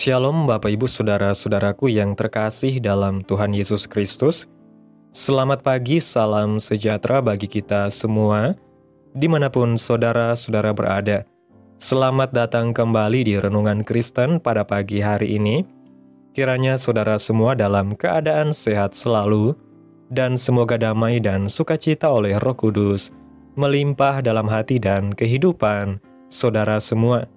Shalom Bapak Ibu Saudara-saudaraku yang terkasih dalam Tuhan Yesus Kristus. Selamat pagi, salam sejahtera bagi kita semua, dimanapun saudara-saudara berada. Selamat datang kembali di Renungan Kristen pada pagi hari ini. Kiranya saudara semua dalam keadaan sehat selalu, dan semoga damai dan sukacita oleh Roh Kudus melimpah dalam hati dan kehidupan saudara semua.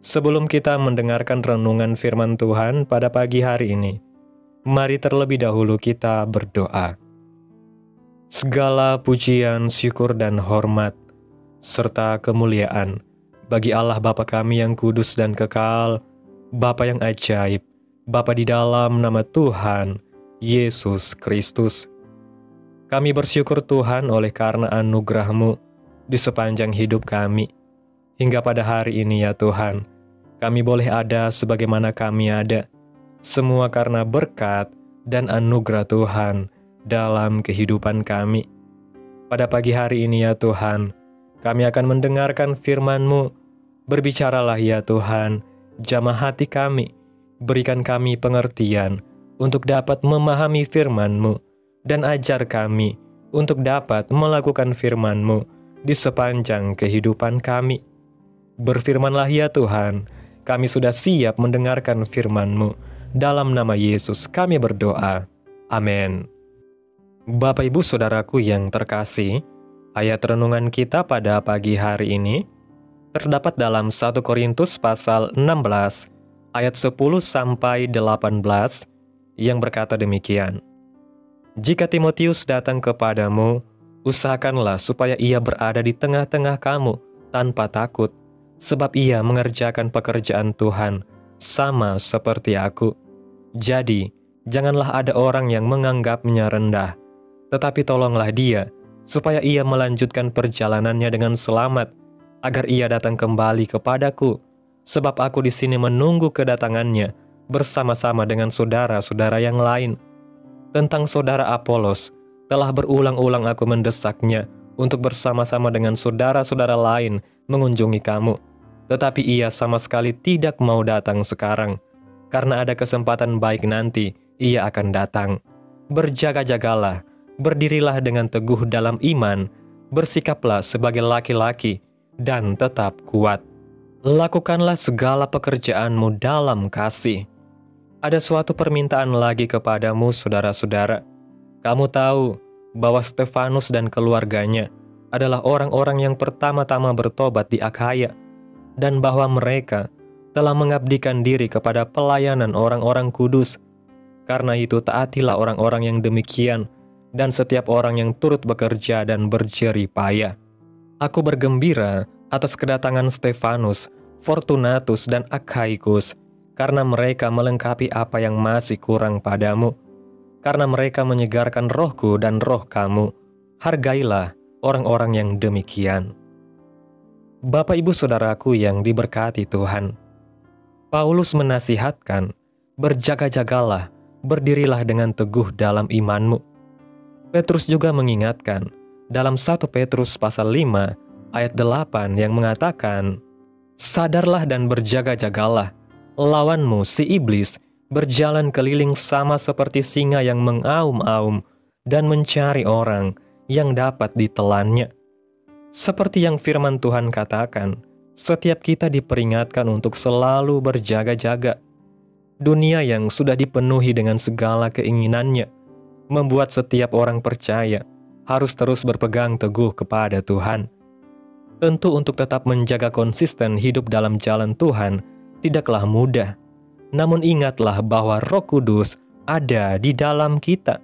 Sebelum kita mendengarkan renungan firman Tuhan pada pagi hari ini, mari terlebih dahulu kita berdoa. Segala pujian, syukur, dan hormat, serta kemuliaan bagi Allah Bapa kami yang kudus dan kekal, Bapa yang ajaib, Bapa di dalam nama Tuhan Yesus Kristus. Kami bersyukur Tuhan oleh karena anugerah-Mu di sepanjang hidup kami. Hingga pada hari ini ya Tuhan, kami boleh ada sebagaimana kami ada, semua karena berkat dan anugerah Tuhan dalam kehidupan kami. Pada pagi hari ini ya Tuhan, kami akan mendengarkan firman-Mu. Berbicaralah ya Tuhan, jamah hati kami, berikan kami pengertian untuk dapat memahami firman-Mu, dan ajar kami untuk dapat melakukan firman-Mu di sepanjang kehidupan kami. Berfirmanlah ya Tuhan, kami sudah siap mendengarkan firman-Mu. Dalam nama Yesus kami berdoa. Amin. Bapak Ibu Saudaraku yang terkasih, ayat renungan kita pada pagi hari ini terdapat dalam 1 Korintus pasal 16 ayat 10-18 yang berkata demikian. Jika Timotius datang kepadamu, usahakanlah supaya ia berada di tengah-tengah kamu tanpa takut, sebab ia mengerjakan pekerjaan Tuhan sama seperti aku. Jadi, janganlah ada orang yang menganggapnya rendah, tetapi tolonglah dia, supaya ia melanjutkan perjalanannya dengan selamat, agar ia datang kembali kepadaku, sebab aku di sini menunggu kedatangannya bersama-sama dengan saudara-saudara yang lain. Tentang saudara Apolos, telah berulang-ulang aku mendesaknya untuk bersama-sama dengan saudara-saudara lain mengunjungi kamu. Tetapi ia sama sekali tidak mau datang sekarang, karena ada kesempatan baik nanti ia akan datang. Berjaga-jagalah, berdirilah dengan teguh dalam iman, bersikaplah sebagai laki-laki, dan tetap kuat. Lakukanlah segala pekerjaanmu dalam kasih. Ada suatu permintaan lagi kepadamu, saudara-saudara. Kamu tahu bahwa Stefanus dan keluarganya adalah orang-orang yang pertama-tama bertobat di Akhaya, dan bahwa mereka telah mengabdikan diri kepada pelayanan orang-orang kudus. Karena itu taatilah orang-orang yang demikian, dan setiap orang yang turut bekerja dan berjerih payah. Aku bergembira atas kedatangan Stefanus, Fortunatus, dan Akhaikus, karena mereka melengkapi apa yang masih kurang padamu. Karena mereka menyegarkan rohku dan roh kamu. Hargailah orang-orang yang demikian. Bapak Ibu Saudaraku yang diberkati Tuhan, Paulus menasihatkan, berjaga-jagalah, berdirilah dengan teguh dalam imanmu. Petrus juga mengingatkan dalam 1 Petrus pasal 5 ayat 8 yang mengatakan, sadarlah dan berjaga-jagalah, lawanmu si iblis berjalan keliling sama seperti singa yang mengaum-aum dan mencari orang yang dapat ditelannya. Seperti yang firman Tuhan katakan, setiap kita diperingatkan untuk selalu berjaga-jaga. Dunia yang sudah dipenuhi dengan segala keinginannya membuat setiap orang percaya harus terus berpegang teguh kepada Tuhan. Tentu untuk tetap menjaga konsisten hidup dalam jalan Tuhan tidaklah mudah. Namun ingatlah bahwa Roh Kudus ada di dalam kita.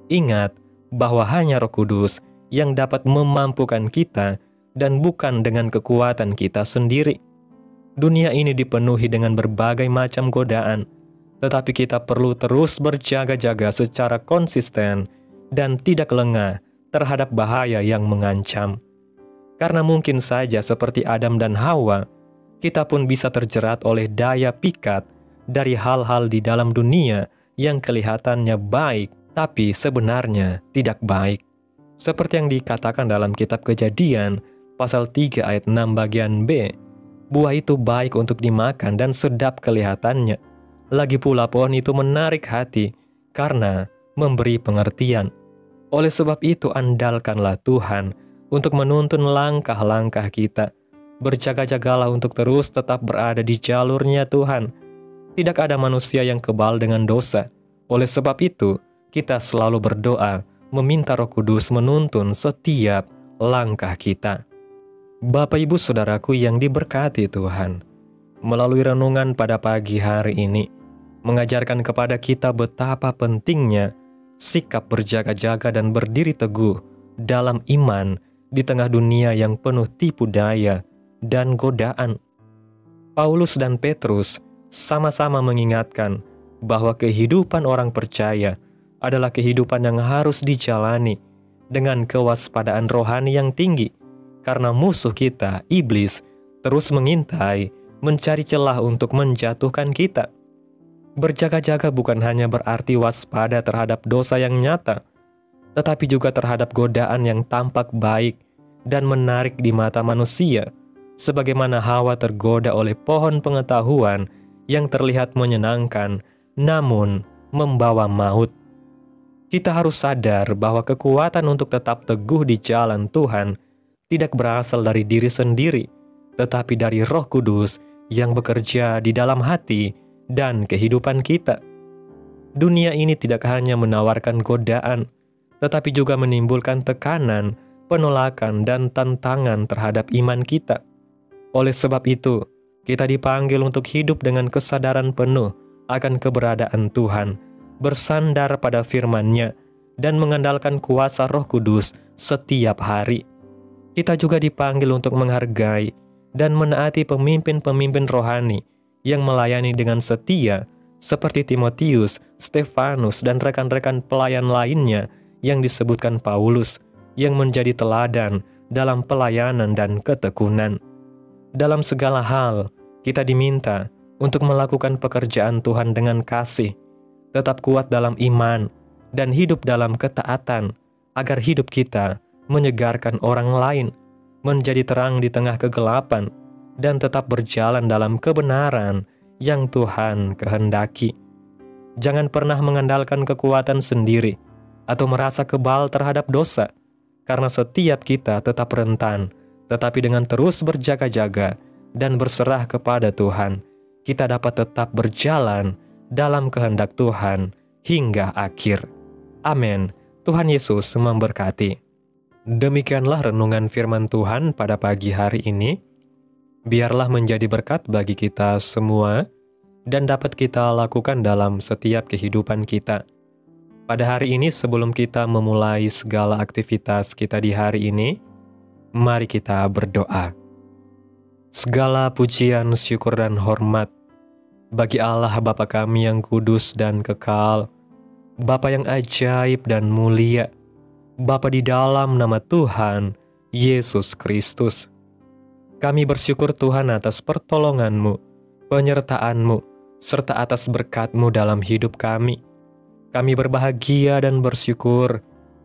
Ingat bahwa hanya Roh Kudus yang dapat memampukan kita dan bukan dengan kekuatan kita sendiri. Dunia ini dipenuhi dengan berbagai macam godaan, tetapi kita perlu terus berjaga-jaga secara konsisten dan tidak lengah terhadap bahaya yang mengancam. Karena mungkin saja seperti Adam dan Hawa, kita pun bisa terjerat oleh daya pikat dari hal-hal di dalam dunia yang kelihatannya baik, tapi sebenarnya tidak baik. Seperti yang dikatakan dalam kitab Kejadian, pasal 3 ayat 6 bagian B, Buah itu baik untuk dimakan dan sedap kelihatannya. Lagi pula pohon itu menarik hati karena memberi pengertian. Oleh sebab itu andalkanlah Tuhan untuk menuntun langkah-langkah kita. Berjaga-jagalah untuk terus tetap berada di jalurnya Tuhan. Tidak ada manusia yang kebal dengan dosa. Oleh sebab itu, kita selalu berdoa, meminta Roh Kudus menuntun setiap langkah kita. Bapak Ibu Saudaraku yang diberkati Tuhan, melalui renungan pada pagi hari ini, mengajarkan kepada kita betapa pentingnya sikap berjaga-jaga dan berdiri teguh dalam iman di tengah dunia yang penuh tipu daya dan godaan. Paulus dan Petrus sama-sama mengingatkan bahwa kehidupan orang percaya adalah kehidupan yang harus dijalani dengan kewaspadaan rohani yang tinggi, karena musuh kita, iblis, terus mengintai, mencari celah untuk menjatuhkan kita. Berjaga-jaga bukan hanya berarti waspada terhadap dosa yang nyata, tetapi juga terhadap godaan yang tampak baik dan menarik di mata manusia, sebagaimana Hawa tergoda oleh pohon pengetahuan yang terlihat menyenangkan, namun membawa maut. Kita harus sadar bahwa kekuatan untuk tetap teguh di jalan Tuhan tidak berasal dari diri sendiri, tetapi dari Roh Kudus yang bekerja di dalam hati dan kehidupan kita. Dunia ini tidak hanya menawarkan godaan, tetapi juga menimbulkan tekanan, penolakan, dan tantangan terhadap iman kita. Oleh sebab itu, kita dipanggil untuk hidup dengan kesadaran penuh akan keberadaan Tuhan, bersandar pada firman-Nya, dan mengandalkan kuasa Roh Kudus setiap hari. Kita juga dipanggil untuk menghargai dan menaati pemimpin-pemimpin rohani yang melayani dengan setia, seperti Timotius, Stefanus, dan rekan-rekan pelayan lainnya yang disebutkan Paulus, yang menjadi teladan dalam pelayanan dan ketekunan. Dalam segala hal, kita diminta untuk melakukan pekerjaan Tuhan dengan kasih, tetap kuat dalam iman, dan hidup dalam ketaatan, agar hidup kita menyegarkan orang lain, menjadi terang di tengah kegelapan, dan tetap berjalan dalam kebenaran yang Tuhan kehendaki. Jangan pernah mengandalkan kekuatan sendiri atau merasa kebal terhadap dosa, karena setiap kita tetap rentan, tetapi dengan terus berjaga-jaga dan berserah kepada Tuhan, kita dapat tetap berjalan dalam kehendak Tuhan hingga akhir. Amin. Tuhan Yesus memberkati. Demikianlah renungan firman Tuhan pada pagi hari ini. Biarlah menjadi berkat bagi kita semua dan dapat kita lakukan dalam setiap kehidupan kita. Pada hari ini, sebelum kita memulai segala aktivitas kita di hari ini, mari kita berdoa. Segala pujian, syukur, dan hormat bagi Allah Bapa kami yang kudus dan kekal, Bapa yang ajaib dan mulia, Bapa di dalam nama Tuhan Yesus Kristus. Kami bersyukur Tuhan atas pertolongan-Mu, penyertaan-Mu, serta atas berkat-Mu dalam hidup kami. Kami berbahagia dan bersyukur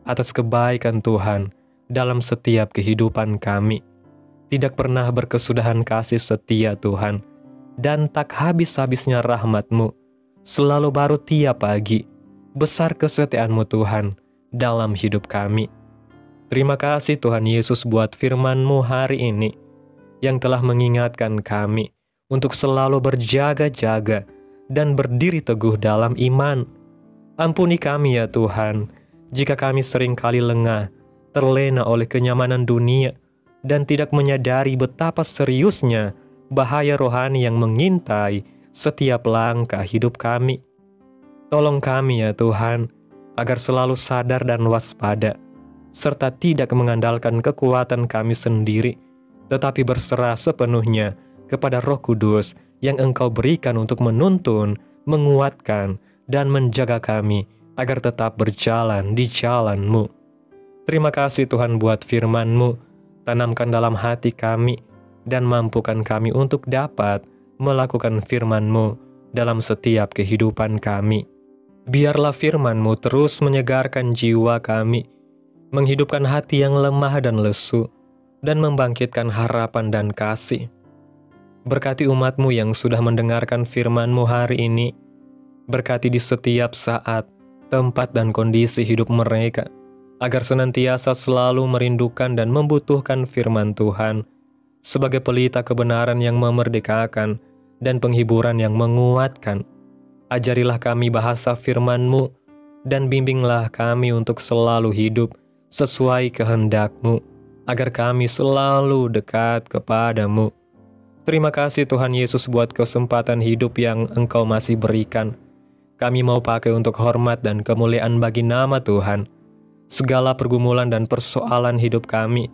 atas kebaikan Tuhan dalam setiap kehidupan kami. Tidak pernah berkesudahan kasih setia Tuhan, dan tak habis-habisnya rahmat-Mu, selalu baru tiap pagi. Besar kesetiaan-Mu Tuhan dalam hidup kami. Terima kasih Tuhan Yesus buat firman-Mu hari ini, yang telah mengingatkan kami untuk selalu berjaga-jaga dan berdiri teguh dalam iman. Ampuni kami ya Tuhan, jika kami seringkali lengah, terlena oleh kenyamanan dunia, dan tidak menyadari betapa seriusnya bahaya rohani yang mengintai setiap langkah hidup kami. Tolong kami ya Tuhan, agar selalu sadar dan waspada, serta tidak mengandalkan kekuatan kami sendiri, tetapi berserah sepenuhnya kepada Roh Kudus yang Engkau berikan untuk menuntun, menguatkan, dan menjaga kami agar tetap berjalan di jalan-Mu. Terima kasih Tuhan buat firman-Mu, tanamkan dalam hati kami, dan mampukan kami untuk dapat melakukan firman-Mu dalam setiap kehidupan kami. Biarlah firman-Mu terus menyegarkan jiwa kami, menghidupkan hati yang lemah dan lesu, dan membangkitkan harapan dan kasih. Berkati umat-Mu yang sudah mendengarkan firman-Mu hari ini. Berkati di setiap saat, tempat dan kondisi hidup mereka, agar senantiasa selalu merindukan dan membutuhkan firman Tuhan, sebagai pelita kebenaran yang memerdekakan dan penghiburan yang menguatkan. Ajarilah kami bahasa firman-Mu, dan bimbinglah kami untuk selalu hidup sesuai kehendak-Mu, agar kami selalu dekat kepadamu. Terima kasih Tuhan Yesus buat kesempatan hidup yang Engkau masih berikan. Kami mau pakai untuk hormat dan kemuliaan bagi nama Tuhan. Segala pergumulan dan persoalan hidup kami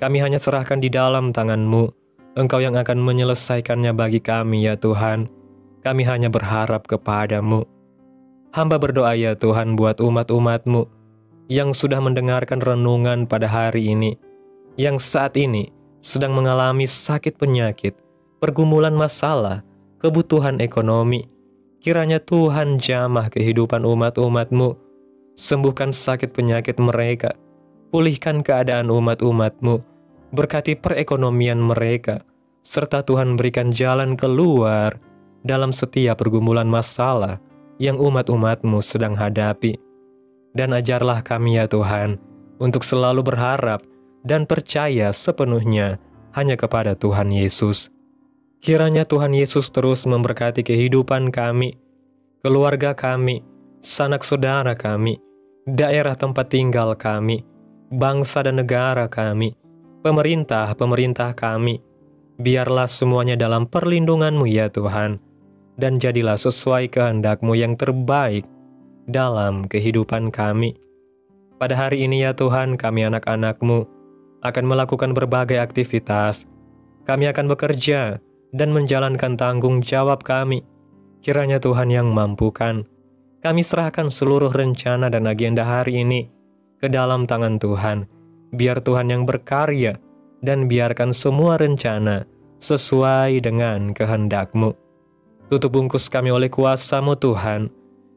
hanya serahkan di dalam tangan-Mu. Engkau yang akan menyelesaikannya bagi kami ya Tuhan. Kami hanya berharap kepadamu. Hamba berdoa ya Tuhan buat umat-umat-Mu yang sudah mendengarkan renungan pada hari ini, yang saat ini sedang mengalami sakit penyakit, pergumulan masalah, kebutuhan ekonomi. Kiranya Tuhan jamah kehidupan umat-umat-Mu, sembuhkan sakit penyakit mereka, pulihkan keadaan umat-umat-Mu, berkati perekonomian mereka, serta Tuhan berikan jalan keluar dalam setiap pergumulan masalah yang umat-umat-Mu sedang hadapi. Dan ajarlah kami ya Tuhan, untuk selalu berharap dan percaya sepenuhnya hanya kepada Tuhan Yesus. Kiranya Tuhan Yesus terus memberkati kehidupan kami, keluarga kami, sanak saudara kami, daerah tempat tinggal kami, bangsa dan negara kami, pemerintah kami. Biarlah semuanya dalam perlindungan-Mu ya Tuhan, dan jadilah sesuai kehendak-Mu yang terbaik dalam kehidupan kami. Pada hari ini ya Tuhan, kami anak-anak-Mu akan melakukan berbagai aktivitas. Kami akan bekerja dan menjalankan tanggung jawab kami. Kiranya Tuhan yang mampukan. Kami serahkan seluruh rencana dan agenda hari ini ke dalam tangan Tuhan. Biar Tuhan yang berkarya dan biarkan semua rencana sesuai dengan kehendak-Mu. Tutup bungkus kami oleh kuasa-Mu Tuhan.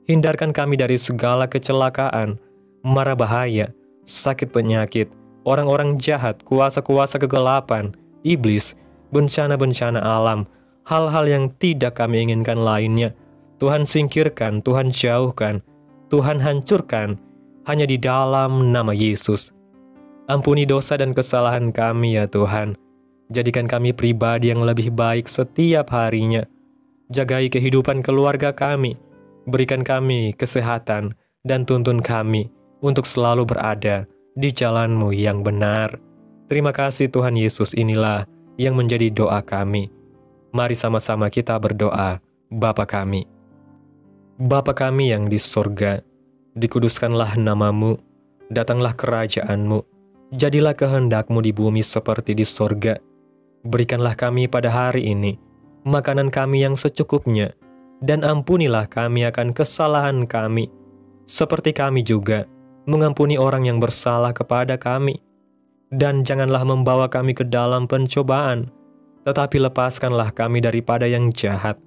Hindarkan kami dari segala kecelakaan, mara bahaya, sakit penyakit, orang-orang jahat, kuasa-kuasa kegelapan, iblis, bencana-bencana alam, hal-hal yang tidak kami inginkan lainnya. Tuhan singkirkan, Tuhan jauhkan, Tuhan hancurkan, hanya di dalam nama Yesus. Ampuni dosa dan kesalahan kami ya Tuhan. Jadikan kami pribadi yang lebih baik setiap harinya. Jagai kehidupan keluarga kami, berikan kami kesehatan, dan tuntun kami untuk selalu berada di jalan-Mu yang benar. Terima kasih Tuhan Yesus, inilah yang menjadi doa kami. Mari sama-sama kita berdoa. Bapa kami. Bapa kami yang di sorga, dikuduskanlah nama-Mu, datanglah kerajaan-Mu, jadilah kehendak-Mu di bumi seperti di sorga. Berikanlah kami pada hari ini makanan kami yang secukupnya, dan ampunilah kami akan kesalahan kami, seperti kami juga mengampuni orang yang bersalah kepada kami. Dan janganlah membawa kami ke dalam pencobaan, tetapi lepaskanlah kami daripada yang jahat.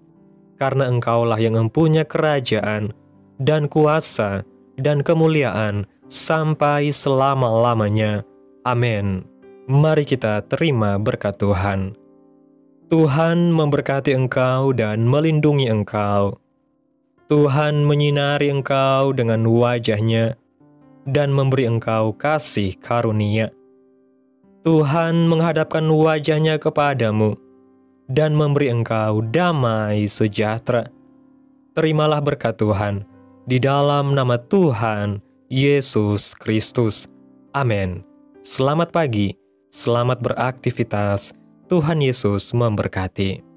Karena Engkaulah yang mempunyai kerajaan, dan kuasa, dan kemuliaan, sampai selama-lamanya. Amin. Mari kita terima berkat Tuhan. Tuhan memberkati engkau dan melindungi engkau. Tuhan menyinari engkau dengan wajah-Nya dan memberi engkau kasih karunia. Tuhan menghadapkan wajah-Nya kepadamu dan memberi engkau damai sejahtera. Terimalah berkat Tuhan di dalam nama Tuhan Yesus Kristus. Amin. Selamat pagi, selamat beraktivitas. Tuhan Yesus memberkati.